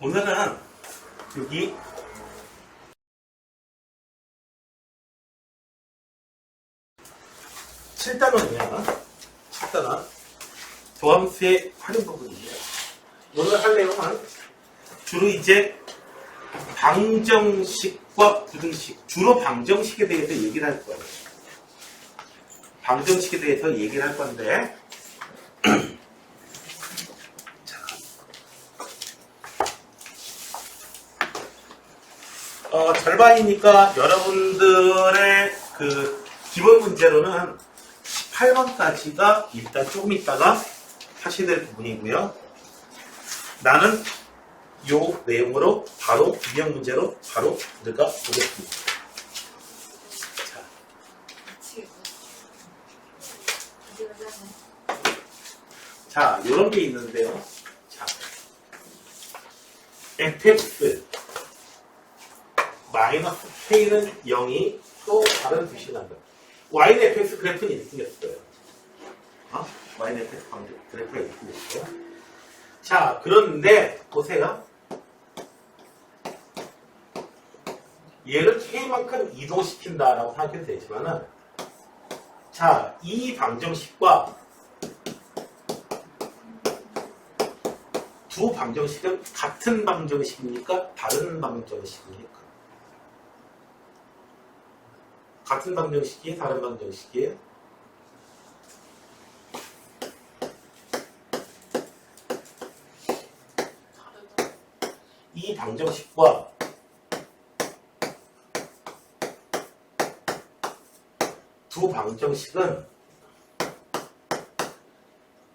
오늘은 여기 7단원이야. 7단원. 도함수의 활용 부분이에요. 오늘 할 내용은 주로 이제 방정식과 부등식, 주로 방정식에 대해서 얘기를 할 거예요. 방정식에 대해서 얘기를 할 건데, 절반이니까 여러분들의 그 기본 문제로는 18번까지가 일단 조금 있다가 하셔야 될 부분이고요. 나는 요 내용으로 바로 유형 문제로 바로 들어가 보겠습니다. 자, 요런 게 있는데요. 자, fx 마이너스 k는 0이 또 다른 뜻이 난다. y는 fx 그래프는 이렇게 생겼어요. y는 fx 그래프가 이렇게 생겼어요. 자, 그런데 보세요. 얘를 k만큼 이동시킨다라고 생각해도 되지만은, 자, 이 방정식과 두 방정식은 같은 방정식입니까? 다른 방정식입니까? 같은 방정식이 다른 방정식이에요? 이 방정식과 두 방정식은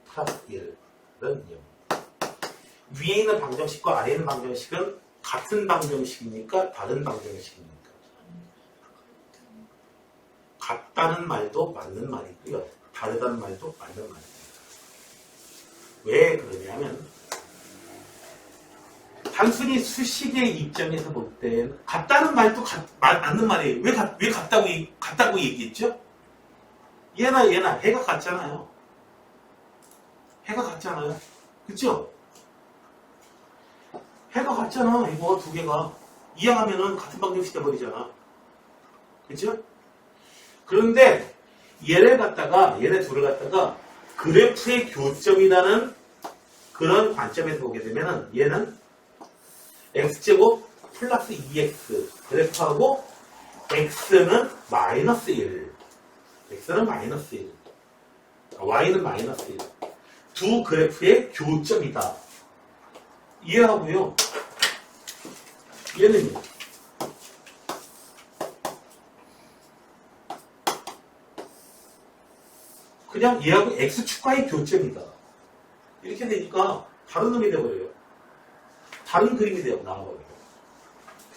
플러스 1은 0. 위에 있는 방정식과 아래에 있는 방정식은 같은 방정식입니까? 다른 방정식입니까? 같다는 말도 맞는 말이고요. 다르다는 말도 맞는 말입니다. 왜 그러냐면 단순히 수식의 입장에서 볼 땐 같다는 말도 맞는 말이에요. 왜 같다고 얘기했죠? 얘나 해가 같잖아요. 해가 같잖아요. 그쵸? 해가 같잖아. 이거 두 개가. 이항하면은 같은 방정식 돼버리잖아. 그쵸? 그런데 얘네 둘을 갖다가 그래프의 교점이라는 그런 관점에서 보게 되면은 얘는 x제곱 플러스 2x 그래프하고 x는 마이너스 1. x는 마이너스 1. y는 마이너스 1. 두 그래프의 교점이다. 이해하고요. 얘는요. 그냥 얘하고 x축과의 교점이다. 이렇게 되니까 다른 놈이 되어버려요. 다른 그림이 나와버려요.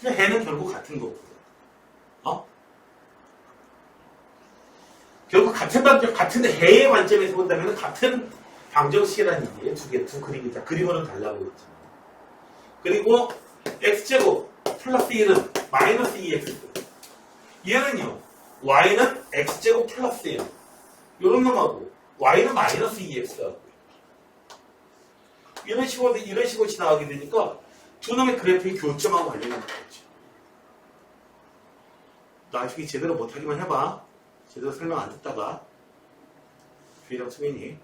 그냥 해는 결국 같은 거고요. 결국 같은 해의 관점에서 본다면 같은 방정식이라는 얘기예요. 두 그림이 다. 그림으로는 달라 보이지만. 그리고 x제곱 플러스 1은 마이너스 2x. 얘는요. y는 x제곱 플러스 1. 요런 놈하고 y는 마이너스 2x하고 이런 식으로 지나가게 되니까 두 놈의 그래프의 교점하고 관련이 있겠죠. 나중에 제대로 못하기만 해봐. 제대로 설명 안 듣다가 주희랑 수민이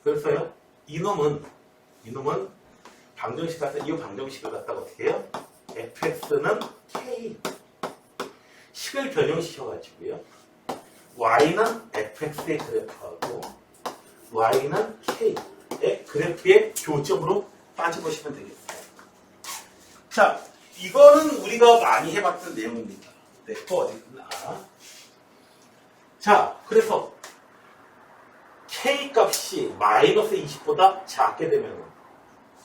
그래서요, 이놈은 이 방정식을 갖다가 어떻게 해요? fx는 k 식을 변형시켜가지고요. y는 fx의 그래프하고 y는 k의 그래프의 교점으로 따져보시면 되겠어요. 자, 이거는 우리가 많이 해봤던 내용입니다. 네, 또 어디 있나? 자, 그래서 k 값이 마이너스 20보다 작게 되면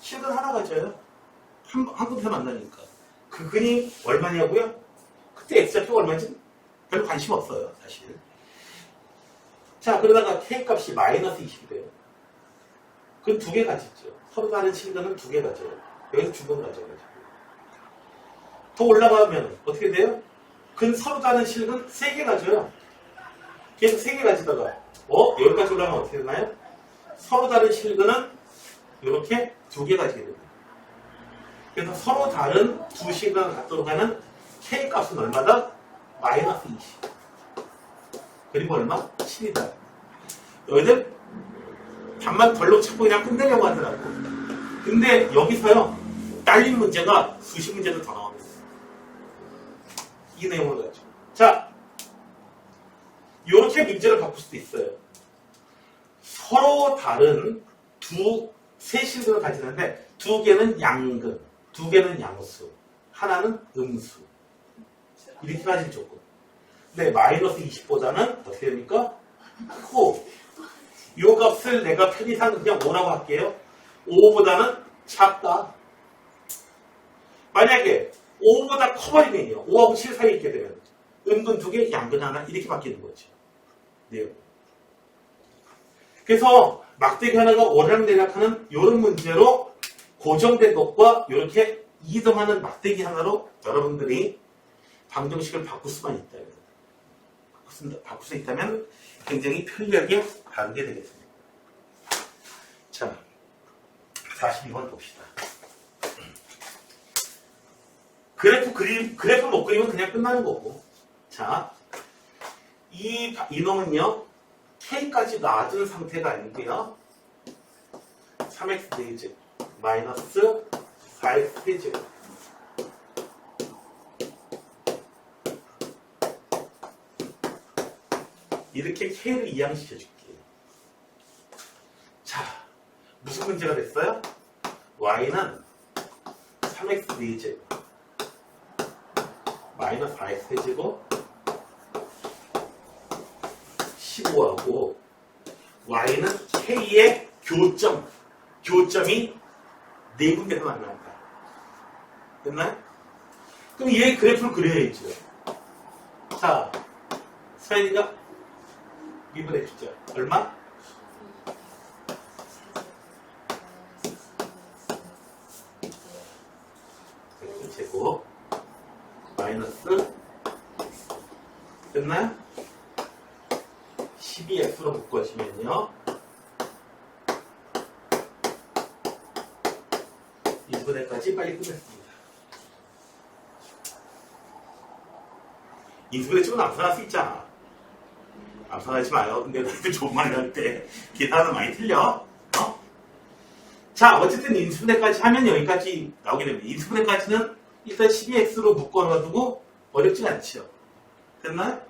식은 하나 가져요. 한 군데 만나니까. 그 근이 얼마냐고요? 그때 x좌표가 얼마인지 별 관심 없어요, 사실. 자, 그러다가 k 값이 마이너스 20이 돼요. 그럼 두 개 가지죠. 서로 다른 친구는 두 개 가져요. 여기서 두 번 가져가지고. 더 올라가면 어떻게 돼요? 서로 다른 실은 3개 가져요. 계속 3개 가지다가 여기까지 올라가면 어떻게 되나요? 서로 다른 실근은 이렇게 2개 가지게 됩니다. 그래서 서로 다른 두 실근을 갖도록 하는 K 값은 얼마다? 마이너스 20. 그리고 얼마? 7이다. 너희들 답만 덜로 찾고 그냥 끝내려고 하더라고. 근데 여기서요, 딸린 문제가 수시 문제도 더 나옵니다. 이 내용을 가지고. 자, 이렇게 문제를 바꿀 수도 있어요. 서로 다른 세 실근을 가지는데 2개는 양근, 2개는 양수, 하나는 음수. 이렇게 가질 조건. 근데 마이너스 20보다는 어떻게 됩니까? 크고, 이 값을 내가 편의상 그냥 5라고 할게요. 5보다는 작다. 만약에 5보다 커버리면요. 5하고 7 사이에 있게 되면 음근 2개, 양근 하나 이렇게 바뀌는 거죠. 네. 그래서 막대기 하나가 오락내락하는 이런 문제로 고정된 것과 이렇게 이동하는 막대기 하나로 여러분들이 방정식을 바꿀 수만 있다. 바꿀 수 있다면 굉장히 편리하게 바르게 되겠습니다. 자, 42번 봅시다. 그래프 못 그리면 그냥 끝나는 거고. 자, 이놈은요, K까지 놔둔 상태가 아니고요. 3x 제곱 마이너스 4x 제곱. 이렇게 K를 이항시켜줄게요. 자, 무슨 문제가 됐어요? Y는 3x 4제곱 마이너스 4x 제곱 15하고 Y는 K의 교점이 4군데서 만난다. 됐나요? 그럼 얘 그래프를 그려야죠. 자, 서연이가 미분해 주죠. 얼마? 제곱 마이너스 됐나요? 12x로 묶어지면요. 1분에까지 빨리 끝냈습니다. 인수분해 치고 남편할 수 있잖아. 남편하지 마요. 근데 너희들 좋은 말 할 때 계산은 많이 틀려. 자, 어쨌든 인수분해까지 하면 여기까지 나오게 됩니다. 인수분해까지는 일단 12x로 묶어놔두고 어렵진 않죠. 됐나요?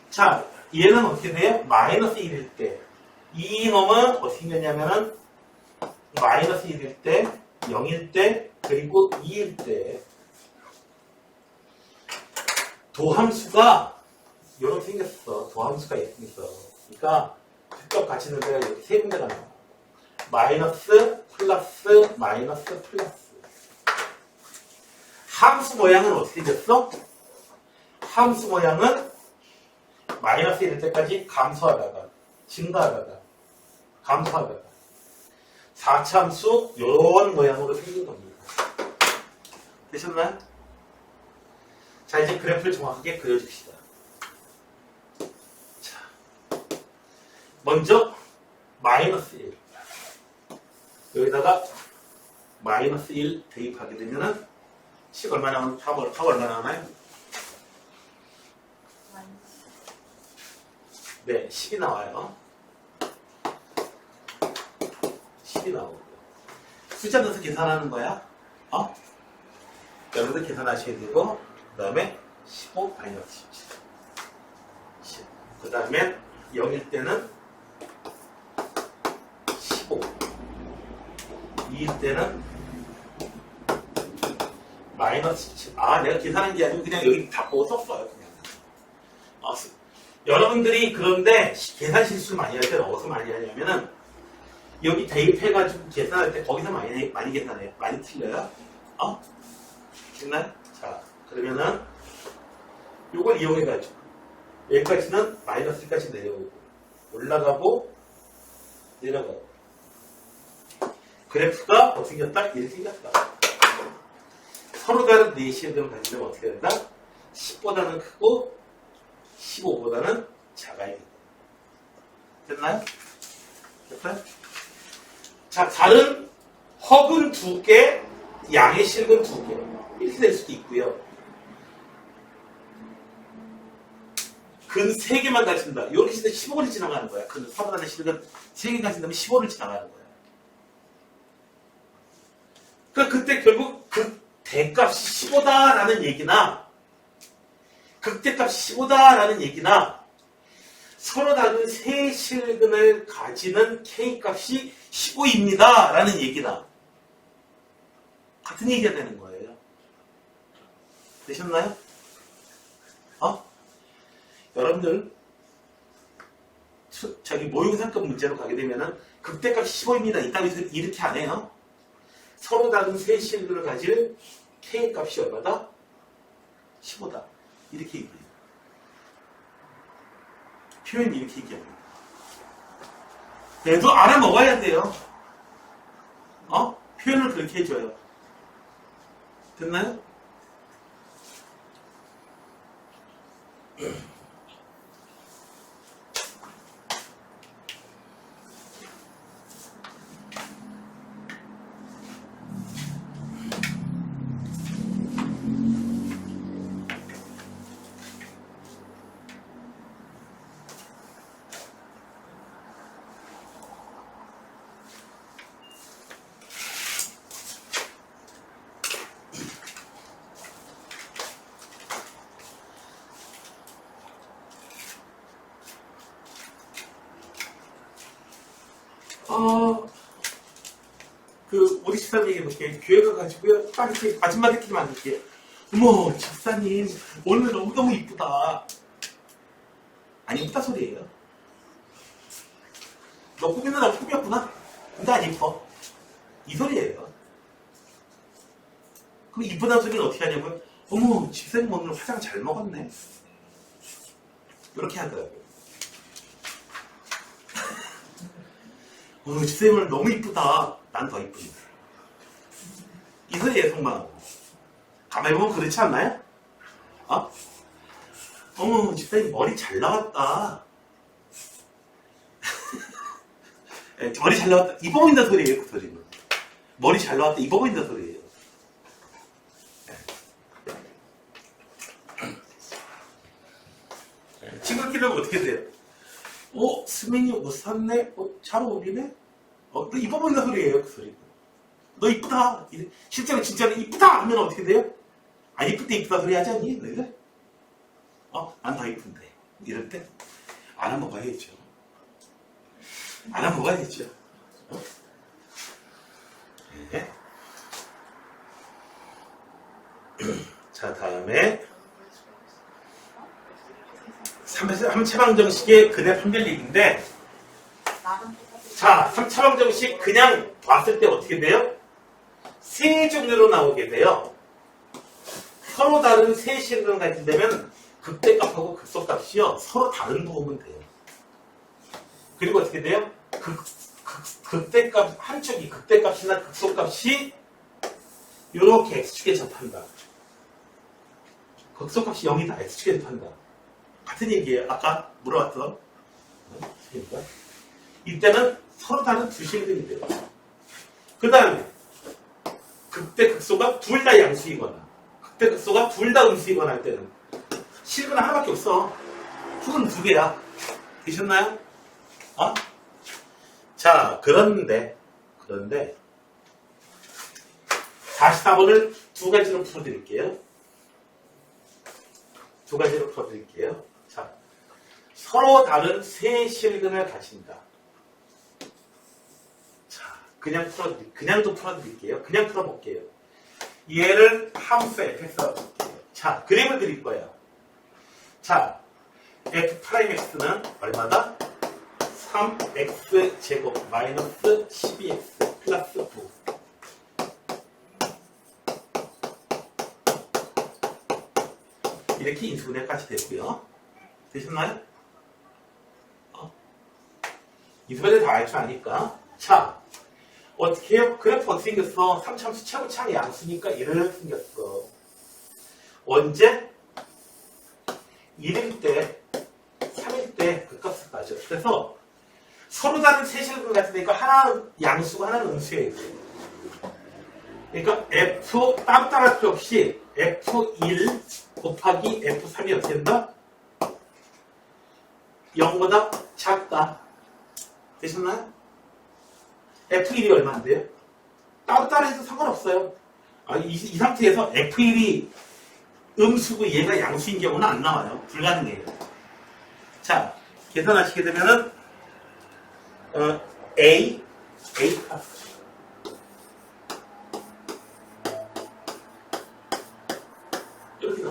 자, 얘는 어떻게 돼요? 마이너스 1일 때. 이 놈은 어떻게 되냐면은 마이너스 1일 때, 0일 때, 그리고 2일 때. 도함수가 이렇게 생겼어. 도함수가 있어. 그러니까 극값 같이 있는 데가 이렇게 세 군데가 나와. 마이너스, 플러스, 마이너스, 플러스. 함수 모양은 어떻게 됐어? 함수 모양은 마이너스 1일 때까지 감소하다가 증가하다가 감소하다가 4차함수 이런 모양으로 생긴 겁니다. 되셨나요? 자, 이제 그래프를 정확하게 그려줍시다. 자, 먼저 마이너스 1 여기다가 마이너스 1 대입하게 되면은 식 얼마 나오나요? 합 얼마 나오나요? 네, 10이 나와요. 10이 나오고 숫자 넣어서 계산하는 거야. 여러분들 계산하셔야 되고 그 다음에 15 마이너스 17 그 다음에 0일 때는 15 2일 때는 마이너스 17 내가 계산한 게 아니고 그냥 여기 다 보고 썼어요. 그냥. 여러분들이 그런데 계산 실수를 많이 할 때는 어디서 많이 하냐면은 여기 대입해가지고 계산할 때 거기서 많이 계산해요. 많이 틀려요. 됐나요? 자, 그러면은 요걸 이용해가지고 여기까지는 마이너스 1까지 내려오고 올라가고 내려가고 그래프가 어떻게 생겼다? 이렇게 생겼다. 서로 다른 4실근을 가지면 어떻게 된다? 10보다는 크고 15보다는 작아야 된다. 됐나요? 됐어요? 자, 다른 허근 2개, 양의 실근 2개. 이렇게 될 수도 있고요. 근 3개만 가진다. 이렇게 해서 15를 지나가는 거야. 근 서로 다른 실근 3개 가진다면 15를 지나가는 거야. 그러니까 그때 결국 극대값이 15다라는 얘기나 극대값이 15다라는 얘기나 서로 다른 세 실근을 가지는 K값이 15입니다 라는 얘기나 같은 얘기가 되는 거예요. 되셨나요? 여러분들 저기 모의고사급 문제로 가게 되면은 극대값이 15입니다 이따위 이렇게 안 해요. 서로 다른 세 실근을 가질 K값이 얼마다? 15다. 이렇게 얘기해요. 표현이 이렇게 얘기합니다. 그래도 알아먹어야 돼요. 표현을 그렇게 해줘요. 됐나요? 우리 집사님 얘기해볼게요. 교회 가가지고요. 딱 이렇게 아줌마들끼리 만날게요. 어머, 집사님, 오늘 너무너무 이쁘다. 안 이쁘다 소리예요. 너 꾸미는 날 꾸몄구나? 근데 안 이뻐. 이 소리예요. 그럼 이쁘다는 소리는 어떻게 하냐면, 어머, 집사님 오늘 화장 잘 먹었네. 이렇게 하더라고요. 집사님 오늘 너무 이쁘다. 난 더 이쁩니다. 이 소리예요, 속마음. 가만히 보면 그렇지 않나요? 어머, 집사님 머리 잘 나왔다. 머리 잘 나왔다. 이뻐 보인다 소리예요, 그 소리는. 머리 잘 나왔다. 이뻐 보인다 소리예요. 친구끼리 하면 어떻게 돼요? 수민이 옷 샀네? 잘 어울리네? 너 이뻐 보인다 소리예요, 그 소리. 너 이쁘다. 실제로 진짜로 이쁘다 하면 어떻게 돼요? 안 이쁠 때 이쁘다 소리 하지 않니? 너희들? 난 더 이쁜데. 이럴 때 알아먹어야죠. 알아먹어야죠. 네. 자, 다음에 3차방정식의 근의 판별 얘기인데, 자, 3차방정식 그냥 봤을 때 어떻게 돼요? 세 종류로 나오게 돼요. 서로 다른 세 실근을 가진다면 극대값하고 극소값이요. 서로 다른 거 보면 돼요. 그리고 어떻게 돼요? 극대값, 한쪽이 극대값이나 극소값이 이렇게 X축에 접한다. 극소값이 0이다. X축에 접한다. 같은 얘기예요. 아까 물어봤던. 이때는 서로 다른 두 실근이 돼요. 그 다음에 극대 극소가 둘 다 양수이거나 극대 극소가 둘 다 음수이거나 할 때는 실근은 하나밖에 없어. 수는 두 개야. 되셨나요? 자, 그런데 44번을 두 가지로 풀어드릴게요. 자, 서로 다른 세 실근을 가진다. 그냥 좀 풀어드릴게요. 그냥 풀어볼게요. 얘를 함수 fx라고 볼게요. 자, 그림을 그릴 거예요. 자, f'x는 얼마다? 3x제곱 마이너스 12x 플러스 9. 이렇게 인수분해까지 되고요. 되셨나요? 인수분해 다 할 줄 아니까. 자, 어떻게 해요? 그래프 어떻게 생겼어? 3참수 최고차의 양수니까 이렇게 생겼어. 언제? 1일 때, 3일 때 그 값을 가져. 그래서 서로 다른 세실근 같으니까 하나는 양수고 하나는 음수예요. 그러니까 F 따로 필요 없이 F1 곱하기 F3이 어떻게 된다? 0보다 작다. 되셨나요? F1이 얼마인데요? 따로 해도 상관없어요. 이 상태에서 F1이 음수고 얘가 양수인 경우는 안 나와요. 불가능해요. 자, 계산하시게 되면은 A 값 이렇게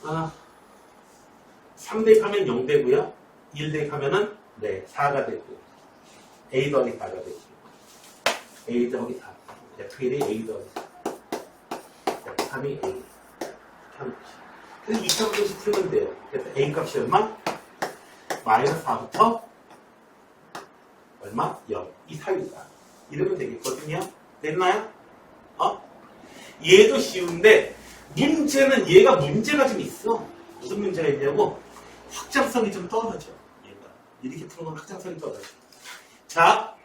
나와요. 3 대입하면 0 되고요. 1 대입하면은 4가 되고요. A 더하기 4가 되고요. A 더하기 4. F1이 A 더하기 4. F3이 A. 그래서 2차 분식 풀면 돼요. 그래서 A 값이 얼마? 마이너스 4부터 얼마? 0. 이 사이다. 이러면 되겠거든요. 됐나요? 얘도 쉬운데 문제는 얘가 문제가 좀 있어. 무슨 문제가 있냐고? 확장성이 좀 떨어져. 얘가. 이렇게 푸는 건 확장성이 떨어져. 자,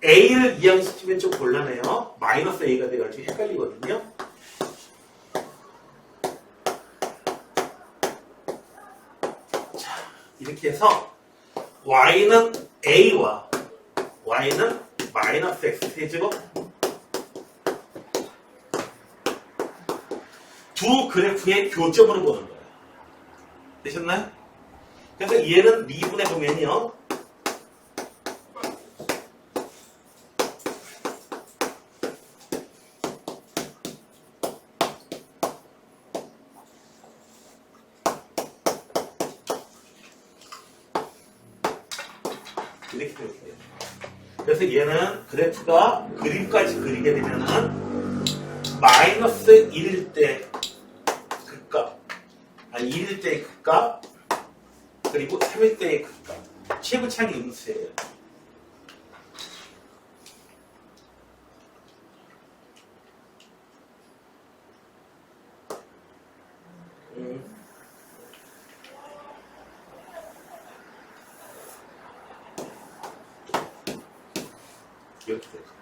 A를 이항시키면 좀 곤란해요. 마이너스 A가 돼가지고 헷갈리거든요. 자, 이렇게 해서 Y는 A와 Y는 마이너스 X 세제곱 두 그래프의 교점으로 보는 거예요. 되셨나요? 그래서 얘는 미분해 보면요. 이렇게 돼요. 그래서 얘는 그래프가 그림까지 그리게 되면은 마이너스 1일 때 극값, 1일 때의 극값, 그리고 3일 때의 극값. 최고차이 음수예요. 이렇게 되죠.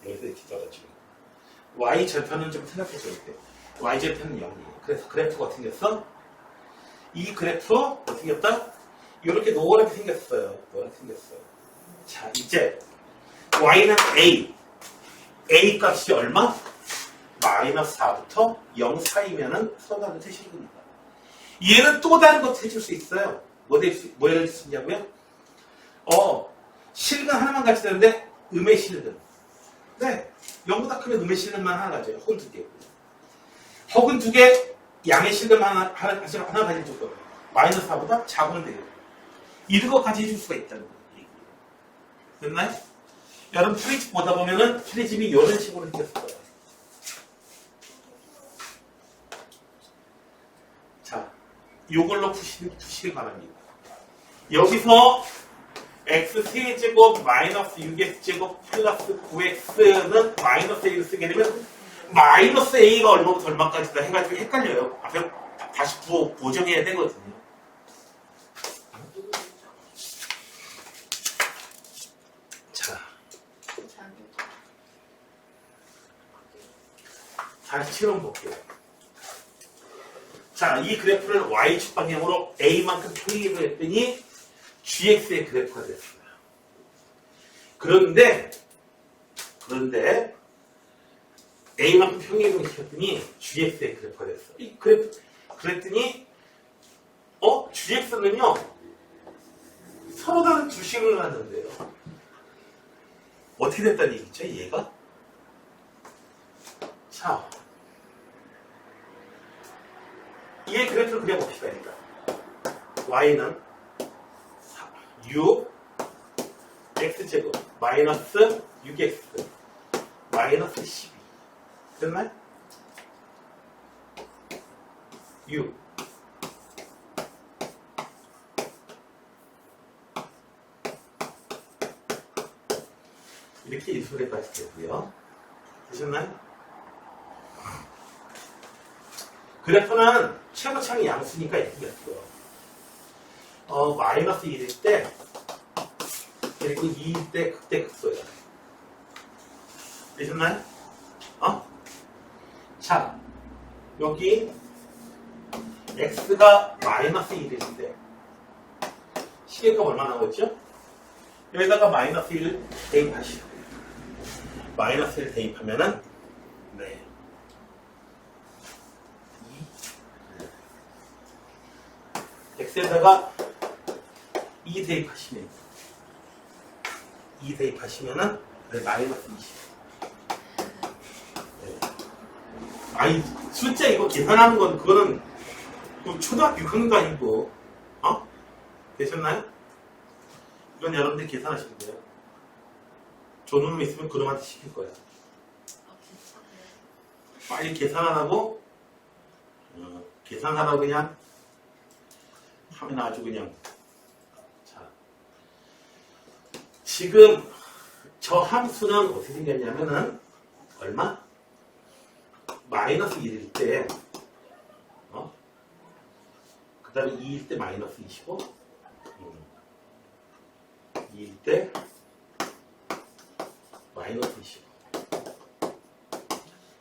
여기서 이렇게 떨어지고 Y 절편은 좀 생각해줘야 돼요. Y 절편은 0이에요. 그래서 그래프가 어떻게 생겼어? 이 그래프 어떻게 생겼다? 이렇게 노랗게 생겼어요. 노랗게 생겼어요. 자, 이제 Y는 A 값이 얼마? 마이너스 4부터 0 사이면은 서로 다른 세실근이다. 얘는 또 다른 것도 해줄 수 있어요. 뭐 해줄 수 있냐고요? 실근 하나만 같이 되는데 음의 실근. 네, 0보다 크면 음의 실근만 하나 가져요. 혹은 2개. 혹은 2개 양의 실근만 하나 가질 줄 거예요. 마이너스 4보다 작으면 돼요. 이런 것까지 해줄 수가 있다는 거예요. 됐나요? 여러분 프리집 보다 보면은 프리집이 이런 식으로 생겼을 거예요. 자, 이걸로 푸시기 바랍니다. 여기서 x세제곱 마이너스 6x제곱 플러스 9x는 마이너스 a를 쓰게 되면 마이너스 a가 얼마부터 얼마까지다 해가지고 헷갈려요. 앞에 다시 보정해야 되거든요. 자, 다시 실험 볼게요. 자, 이 그래프를 y축 방향으로 a만큼 평행을 했더니 gx의 그래프가 됐어요. 그런데 a만큼 평행을 시켰더니 gx의 그래프가 됐어. 이 그래프 그랬더니 gx는요 서로 다른 두 식을 갖는데요. 어떻게 됐다는 얘기죠, 얘가? 자, 얘 그래프를 그려봅시다. 그러니까 y는 6 x제곱 마이너스 6x 마이너스 12 됐나요? 6. 이렇게 인수레까지 되고요. 되셨나요? 그래프는 최고창이 양수니까 이렇게 됐고요. 마이너스 1일 때 그리고 2일 때 극대극소예요. 되셨나요? 자, 여기 x가 마이너스 1일 때 시계값 얼마 나오죠? 여기다가 마이너스 1을 대입하시고 마이너스 1 대입하면은 네. 2 x에다가 2 대입하시면 2 대입하시면은 네, 마이너스 20. 네. 아니 숫자 이거 계산하는 건 그거는 초등학교 6학년도 아니고 되셨나요? 이건 여러분들이 계산하시면 돼요. 조놈 있으면 그놈한테 시킬 거야. 빨리 계산 안 하고 계산하라고 그냥 하면 아주 그냥. 자, 지금 저 함수는 어떻게 생겼냐면은 얼마? 마이너스 1일 때 그 다음에 2일 때 마이너스 25 2일 때 마이너스 25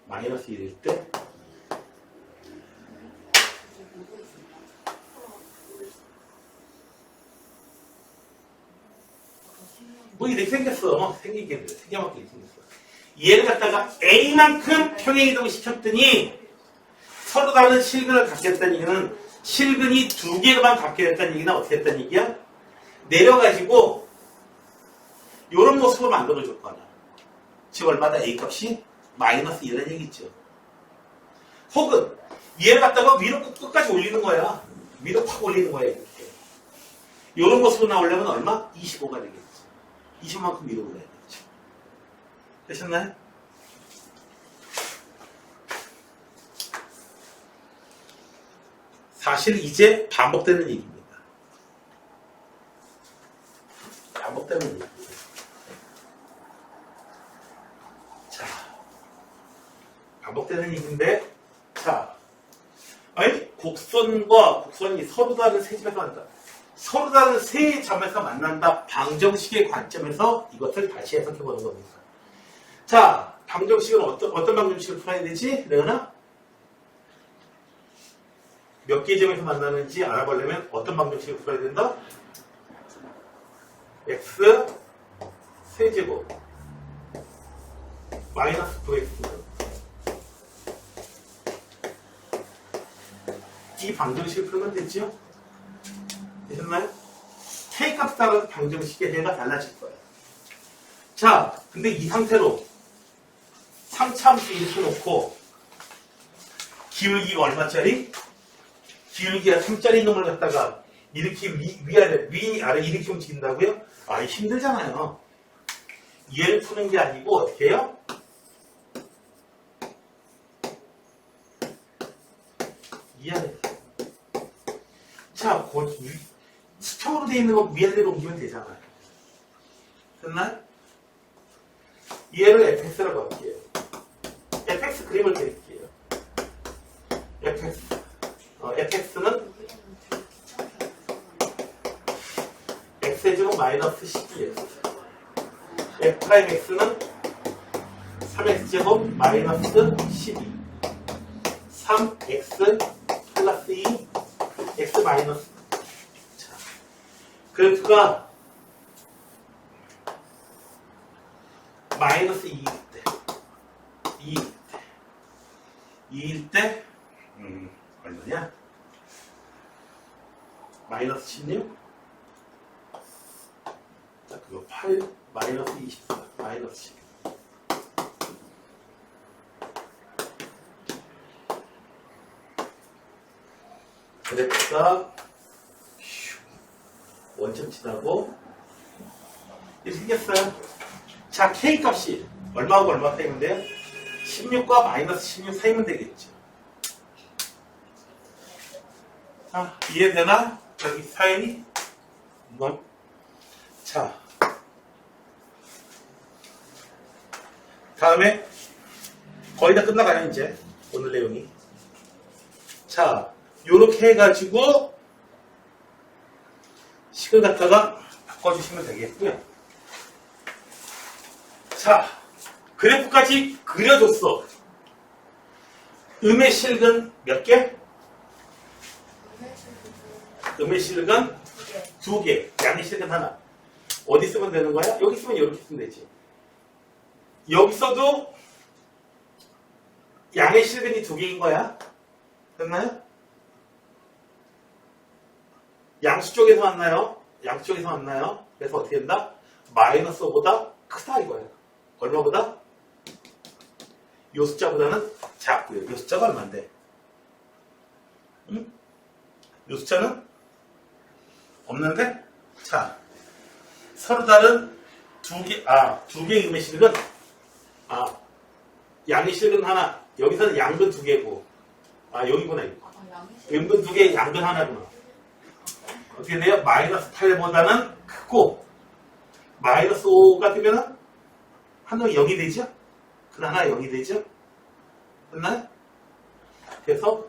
마이너스 1일 때 뭐 이렇게 생겼어. 생기게 돼. 생겨갖고 이렇게 생겼어. 얘를 갖다가 A만큼 평행이동을 시켰더니 서로 다른 실근을 갖게 됐다는 얘기는 실근이 두 개만 갖게 됐다는 얘기는 어떻게 했다는 얘기야? 내려가지고 이런 모습을 만들어줄 거야. 즉 얼마다 A값이 마이너스 1이라는 얘기죠. 혹은 얘를 갖다가 위로 끝까지 올리는 거야. 위로 확 올리는 거야. 이렇게. 이런 모습으로 나오려면 얼마? 25가 되겠지. 20만큼 위로 올려야 되겠죠. 되셨나요? 사실 이제 반복되는 얘기입니다. 반복되는 얘기입니다. 자, 반복되는 얘기인데, 자, 아니 곡선과 곡선이 서로 다른 세 점에서 만난다. 서로 다른 세 점에서 만난다. 방정식의 관점에서 이것을 다시 해석해보는 겁니다. 자, 방정식은 어떤 방정식을 풀어야 되지? 레오나? 몇 개의 점에서 만나는지 알아보려면 어떤 방정식을 풀어야 된다? x 세제곱 마이너스 9x 이 방정식을 풀면 되죠? 되셨나요? K값 따라서 방정식의 해가 달라질 거예요. 자, 근데 이 상태로 3차함수 이렇게 놓고 기울기가 얼마짜리? 기울기가 3짜리 놈을 갖다가 이렇게 위아래 이렇게 움직인다고요? 아, 힘들잖아요. 얘를 푸는 게 아니고 어떻게 해요? 위아래. 자, 수평으로 되어 있는 거 위아래로 옮기면 되잖아요. 됐나요? 얘를 fx라고 할게요. fx 그림을 그릴게요. fx는 x제곱 마이너스 12x f'x는 3x제곱 마이너스 12 3x 플러스 2 x 마이너스. 자, 그래프가 마이너스 2일 때 2일 때 얼마냐? 마이너스 16? 자, 그거 8, 마이너스 24, 마이너스 16. 그래프가 원점 지나고 이렇게 생겼어요. 자, K값이 얼마하고 얼마 사이면 돼요? 16과 마이너스 16 사이면 되겠죠. 이해되나? 여기 사연이? 자, 다음에 거의 다 끝나가요 이제 오늘 내용이. 자, 요렇게 해가지고 식을 갖다가 바꿔주시면 되겠고요. 자, 그래프까지 그려줬어. 음의 실근 몇 개? 음의 실근 2개, 양의 실근 하나. 어디 쓰면 되는 거야? 여기 쓰면 이렇게 쓰면 되지. 여기서도 양의 실근이 2개인 거야. 됐나요? 양수 쪽에서 왔나요? 양수 쪽에서 왔나요? 그래서 어떻게 된다? 마이너스 5보다 크다 이거예요. 얼마보다? 요 숫자보다는 작고요. 요 숫자가 얼만데? 응? 요 숫자는 없는데? 자, 서로 다른 두 개의 음의 실근. 양의 실근 하나. 여기서는 양근 2개고. 여기구나, 이거. 음근 2개, 양근 하나구나. 어떻게 돼요? 마이너스 8보다는 크고, 마이너스 5가 되면은, 하나가 0이 되죠? 그 하나가 0이 되죠? 됐나요? 그래서,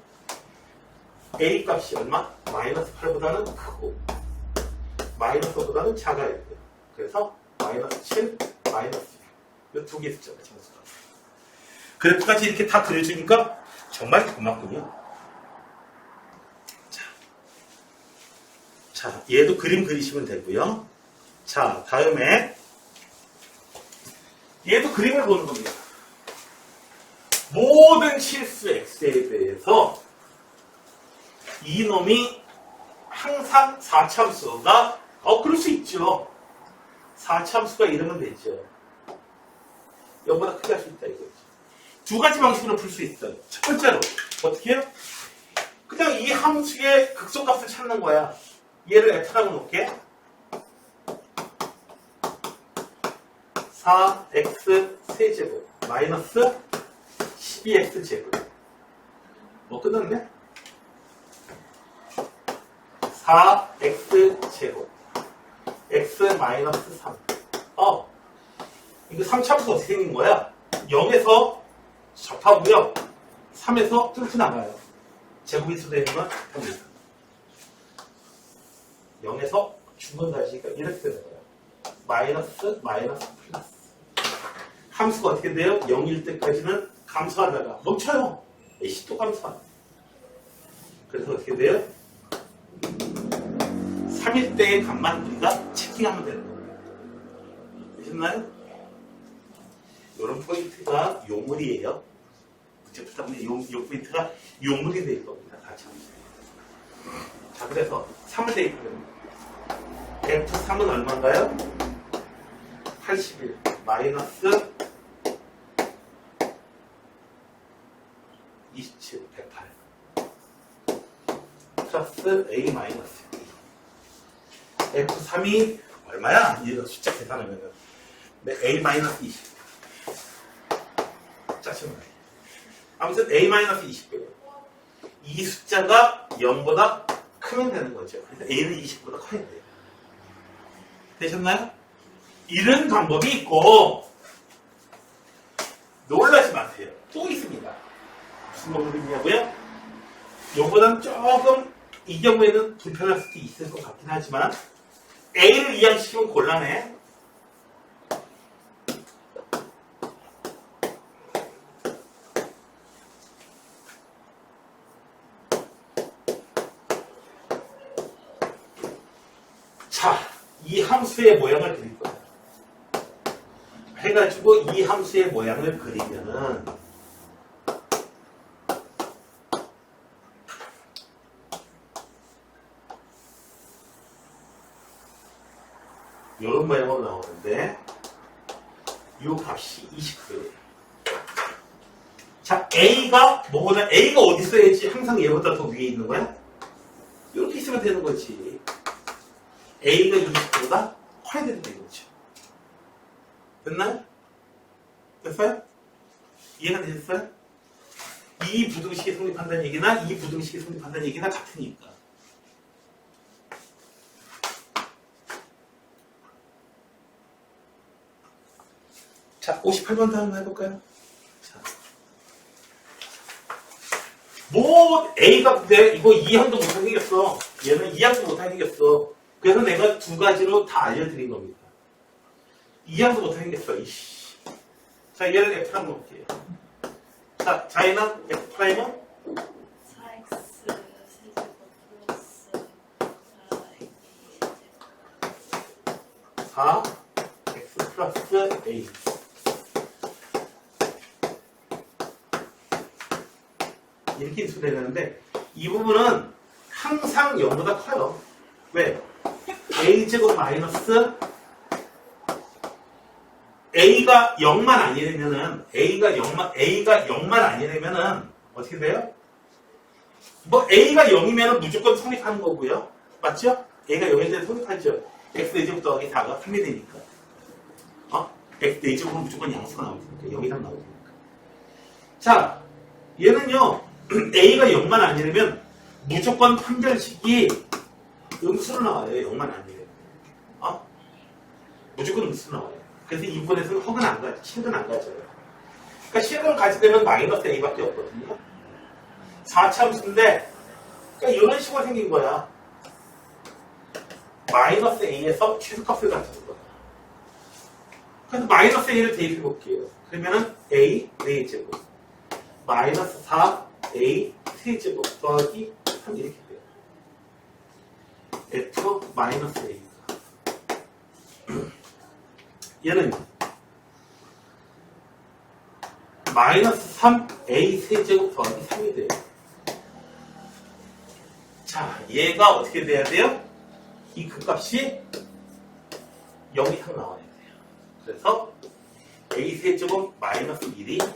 A 값이 얼마? 마이너스 8보다는 크고, 마이너스 5보다는 작아야 돼요. 그래서, 마이너스 7, 마이너스 6. 이 2개 숫자가 정수가. 그래프까지 이렇게 다 그려주니까 정말 고맙군요. 자, 얘도 그림 그리시면 되고요. 자, 다음에 얘도 그림을 보는 겁니다. 모든 실수 x에 대해서 이놈이 항상 4참수가 그럴 수 있죠. 4참수가 이러면 되죠. 이거보다 크게 할 수 있다 이거죠. 2가지 방식으로 풀 수 있어요. 첫 번째로 어떻게 해요? 그냥 이 함수의 극소값을 찾는 거야. 얘를 F라고 놓을게. 4x 세제곱 마이너스 12x 제곱. 끝났네? 4x 제곱 x 마이너스 3. 이거 3차수가 어떻게 생긴 거야? 0에서 접하고요. 3에서 뚫고 나가요. 제곱이 수되는 건 합니다. 0에서 중간다시가 이렇게 되는 거예요. 마이너스, 마이너스, 플러스. 함수가 어떻게 돼요? 0일 때까지는 감소하다가 멈춰요. C도 감소하다. 그래서 어떻게 돼요? 3일 때의 값만 우리가 체킹하면 되는 거예요. 되셨나요? 이런 포인트가 요물이에요. 문제 풀다 보면 요 포인트가 요물이 될 겁니다. 다 참. 자, 그래서 3을 대입하면 F3은 얼마인가요? 81 마이너스 27 108 플러스 A 마이너스 F3이 얼마야? 이거 숫자 계산하면은 A 마이너스 20 짜증나. 아무튼 A 마이너스 20고요. 이 숫자가 0보다 크면 되는 거죠. 그래서 A는 20보다 커야 돼요. 되셨나요? 이런 방법이 있고 놀라지 마세요. 또 있습니다. 무슨 방법이냐고요? 요거는 조금 이 경우에는 불편할 수도 있을 것 같긴 하지만 A를 이항시키면 곤란해. 자, 이 함수의 모양을 그릴 거예요. 해가지고 이 함수의 모양을 그리면은 이런 모양으로 나오는데 이 값이 20%예요. 자, A가 뭐보다 A가 어디 있어야지 항상 얘보다 더 위에 있는 거야? 이렇게 있으면 되는 거지. A가 20%보다 커야 된다 이거죠. 됐나요? 됐어요? 이해가 되셨어요? 이 부등식이 성립한다는 얘기나 이 부등식이 성립한다는 얘기나 같으니까. 자, 58번 다음 해볼까요? 자. 뭐 A가 근데 이거 2항도 못하게 생겼어. 얘는 2항도 못하게 생겼어. 그래서 내가 두 가지로 다 알려드린 겁니다. 2항도 못하게 생겼어. 이씨. 자, 얘를 F랑 놓을게요. 자, 자이는 F 프라임은 4x 세제곱 플러스 4x 플러스 A. 이렇게 인수되는데 이 부분은 항상 0보다 커요. 왜? a제곱 마이너스 a가 0만 아니려면은 a가 0만 아니려면은 어떻게 돼요? 뭐 a가 0이면은 무조건 성립하는 거고요. 맞죠? a가 0일 때 성립하죠. x 4제곱 더하기 4가 3이 되니까. x 4제곱은 무조건 양수가 나오니까 0 이상 나오니까. 자, 얘는요. A가 0만 아니려면 무조건 판별식이 음수로 나와요. 0만 아니려면. 무조건 음수로 나와요. 그래서 이 부분에서는 허근 안 가죠. 실근 안 가져요. 그러니까 실근을 가지게 되면 마이너스 A밖에 없거든요. 4차함수인데 그러니까 이런 식으로 생긴 거야. 마이너스 A에서 최소값을 가지는 거야. 그래서 마이너스 A를 대입해 볼게요. 그러면은 A 4제곱 마이너스 4 A 세제곱 더하기 3 이렇게 돼요. F 마이너스 A가 얘는 마이너스 3 A 세제곱 더하기 3이 돼요. 자, 얘가 어떻게 돼야 돼요? 이 극값이 0 이상 나와야 돼요. 그래서 A 세제곱 마이너스 1이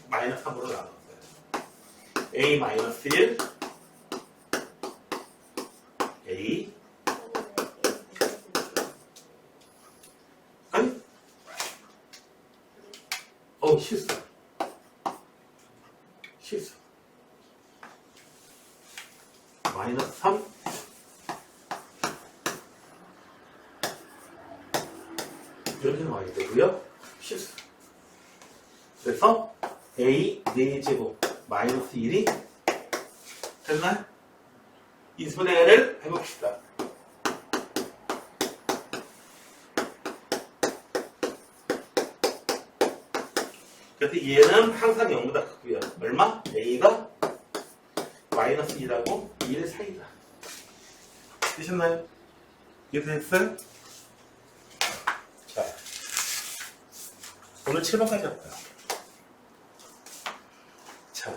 마이너스 3으로 나와요. A 마이너스 1 A 아니 실수 마이너스 3 이렇게 나와야 되고요. 실수. 그래서 A 4제곱 마이너스 1이 됐나요? 인수분해를 해봅시다. 그래서 얘는 항상 0보다 크고요. 얼마? A가 마이너스 2라고 2의 사이다. 되셨나요? 이해됐어요? 자, 오늘 7번까지 할까요? 자,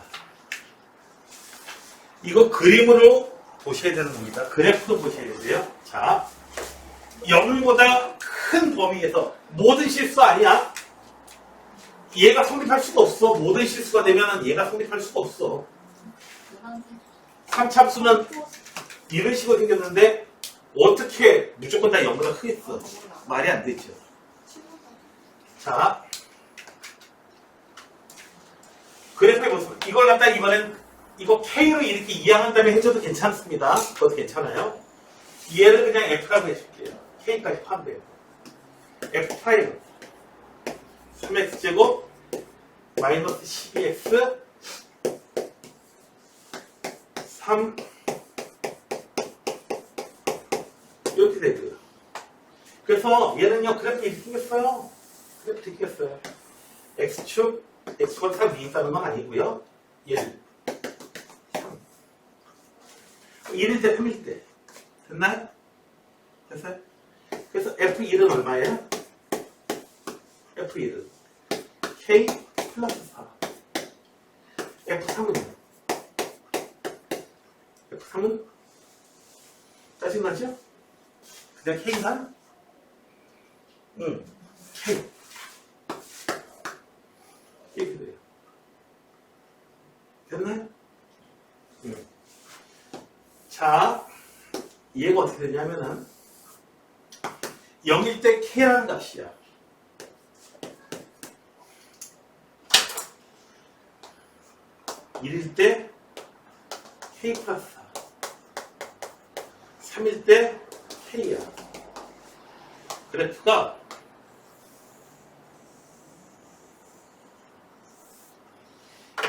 이거 그림으로 보셔야 되는 겁니다. 그래프도 보셔야 돼요. 자, 0보다 큰 범위에서 모든 실수 아니야? 얘가 성립할 수가 없어. 모든 실수가 되면 얘가 성립할 수가 없어. 3차함수는 이런 식으로 생겼는데 어떻게 무조건 다 0보다 크겠어? 말이 안 되죠. 자, 그래프 해보세요. 이걸 갖다 이번엔 이거 K로 이렇게 이항한 다음에 해줘도 괜찮습니다. 그것도 괜찮아요. 얘를 그냥 F라고 해줄게요. K까지 포함돼요. F 프라임 3X제곱 마이너스 12X 3 이렇게 되고요. 그래서 얘는요 그래프 이렇게 생겼어요. 그래프 이렇게 생겼어요. X축 X보다 3 위에 있다는 건 아니고요. 얘는 3 1일 때 3일 때 됐나요? 됐어요? 그래서 F1은 얼마예요? F1은 K 플러스 4 F3은요? F3은 짜증나죠? 그냥 K가? K 이렇게 돼요. 됐나요? 자, 얘가 어떻게 되냐면은 0일 때 K라는 값이야. 일일 때 K 플러스 4 3일 때 K야. 그래프가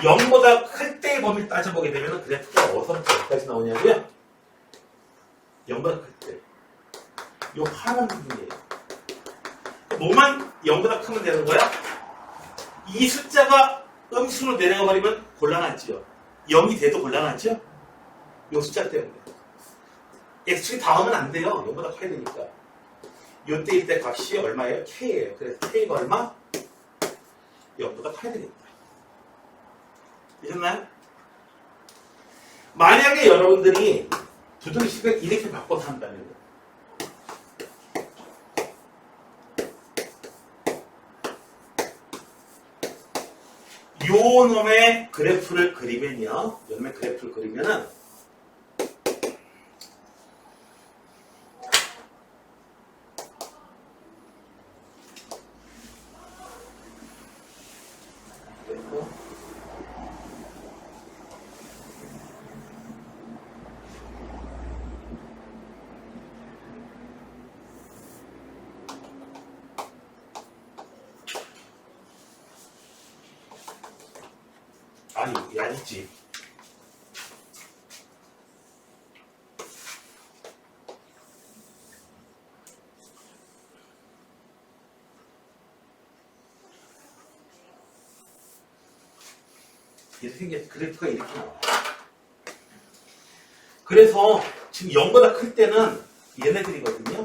0보다 클 때의 범위를 따져보게 되면 그래프가 어디서부터 어디까지 나오냐고요? 0보다 클 때. 요 파란 부분이에요. 뭐만 0보다 크면 되는 거야? 이 숫자가 음수로 내려가 버리면 곤란하지요. 0이 돼도 곤란하죠? 요 숫자 때문에. x축이 다음은 안 돼요. 0보다 커야 되니까. 요때일 때 값이 얼마예요? k예요. 그래서 k가 얼마? 0보다 커야 되겠다. 되셨나요? 만약에 여러분들이 부등식을 이렇게 바꿔서 한다면 요 놈의 그래프를 그리면요. 요 놈의 그래프를 그리면은 아니, 아니지. 이렇게 생겼, 그래프가 이렇게 나와. 그래서 지금 0보다 클 때는 얘네들이거든요.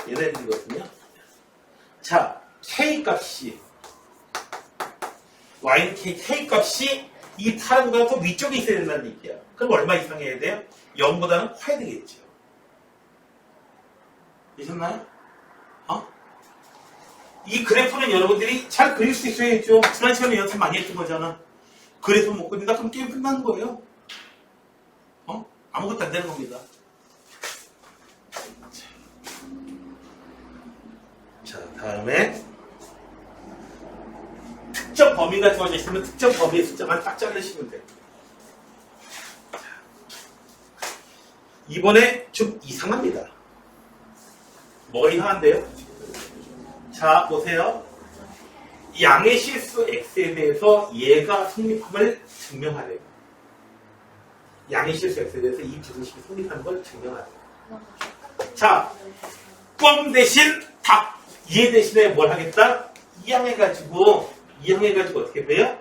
얘네들이거든요. 자, K 값이 Y는 K 값이 이 파란 거랑 더 위쪽에 있어야 된다는 얘기야. 그럼 얼마 이상 해야 돼요? 0보다는 커야 되겠죠. 되셨나요? 이 그래프는 여러분들이 잘 그릴 수 있어야죠. 지난 시간에 연습 많이 했던 거잖아. 그래서 못 그린다? 그럼 게임 끝나는 거예요. 아무것도 안 되는 겁니다. 자, 다음에 특정 범위가 주어져 있으면 특정 범위의 숫자만 딱 자르시면 돼요. 이번에 좀 이상합니다. 뭐가 이상한데요? 자, 보세요. 양의 실수 x에 대해서 얘가 성립함을 증명하래요. 양의 실수 x에 대해서 이 부등식이 성립하는 걸 증명하래요. 자, 껌 대신 닭. 얘 대신에 뭘 하겠다? 이항해가지고 어떻게 돼요?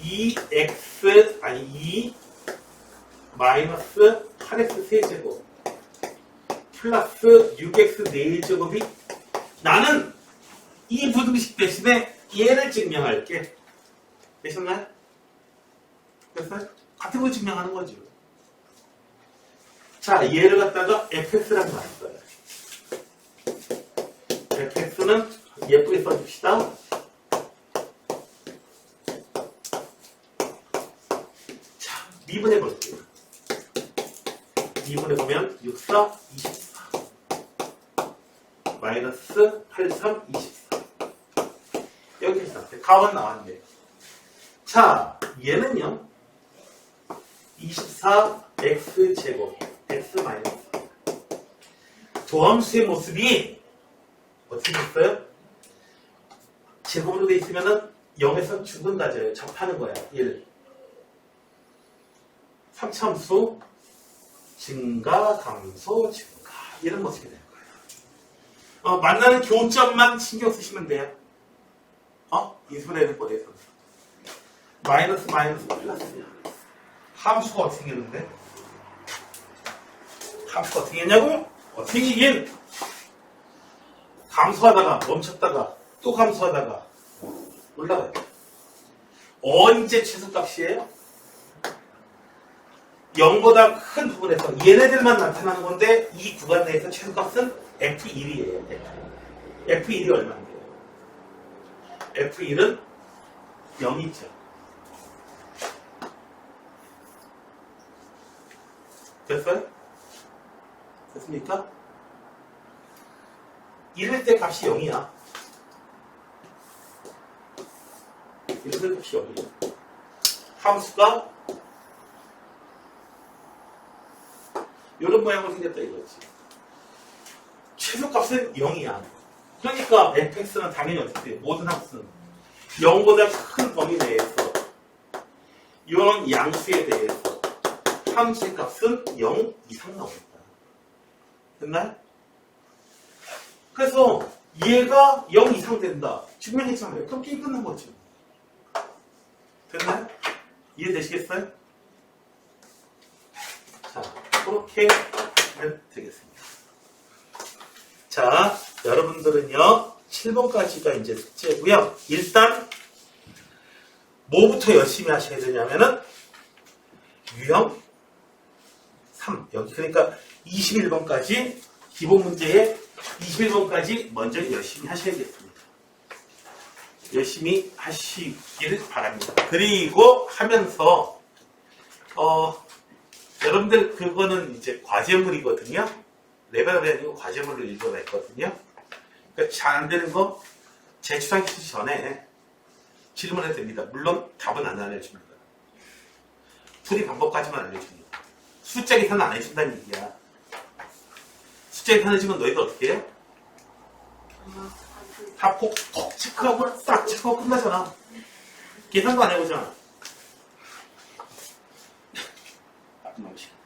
2x, 아니 2 마이너스 8x 세제곱 플러스 6x 4제곱이 나는 이 부등식 대신에 얘를 증명할게. 되셨나요? 됐어요? 같은 걸 증명하는 거죠. 자, 얘를 갖다가 fx라고 놨어요. fx는 예쁘게 써줍시다. 자, 미분해 볼게요. 미분해 보면 6, 4, 24 마이너스 8, 3, 24 여기 있었어요. 값은 나왔는데 자, 얘는요 24x제곱 x 마이너스 조함수의 모습이 어떻게 됐어요? 제곱으로 돼 있으면은 0에서 죽은다져요. 접하는 거야. 1 3차함수 증가, 감소, 증가 이런 모습이 되는 거예요. 만나는 교점만 신경 쓰시면 돼요. 인수분해는 꼴에서 마이너스 플러스야. 함수가 어떻게 생겼는데? 함수가 어떻게 생겼냐고? 어떻게 생기긴 감소하다가 멈췄다가 또 감소하다가 올라가요. 언제 최소값이에요? 0보다 큰 부분에서 얘네들만 나타나는 건데 이 구간 내에서 최소값은 F1이에요. F1이 얼마인데요? F1은 0이죠. 됐어요? 됐습니까? 이럴 때 값이 0이야. 이럴 때 값이 0이야. 함수가 이런 모양으로 생겼다 이거지. 최소값은 0이야. 그러니까 fx는 당연히 어떻게 돼? 모든 함수는 0보다 큰 범위 내에서 이런 양수에 대해서 함수의 값은 0 이상 나옵니다. 됐나요? 그래서 얘가 0 이상 된다. 증명했잖아요. 그럼 게임 끝난 거죠. 됐나요? 이해되시겠어요? 자, 그렇게 하면 되겠습니다. 자, 여러분들은요, 7번까지가 이제 숙제고요. 일단, 뭐부터 열심히 하셔야 되냐면은, 유형 3. 여기, 그러니까 21번까지, 기본 문제에 21번까지 먼저 열심히 하셔야겠습니다. 열심히 하시기를 바랍니다. 그리고 하면서, 여러분들 그거는 이제 과제물이거든요. 레벨이 아니고 과제물로 읽어냈거든요. 그러니까 잘 안 되는 거 제출하기 전에 질문해도 됩니다. 물론 답은 안 알려줍니다. 풀이 방법까지만 알려줍니다. 숫자 계산은 안 해준다는 얘기야. 숫자 계산해주면 너희들 어떻게 해? 다 톡 체크하고 딱 체크하고 끝나잖아. 계산도 안 해보잖아. 나쁜 놈이지.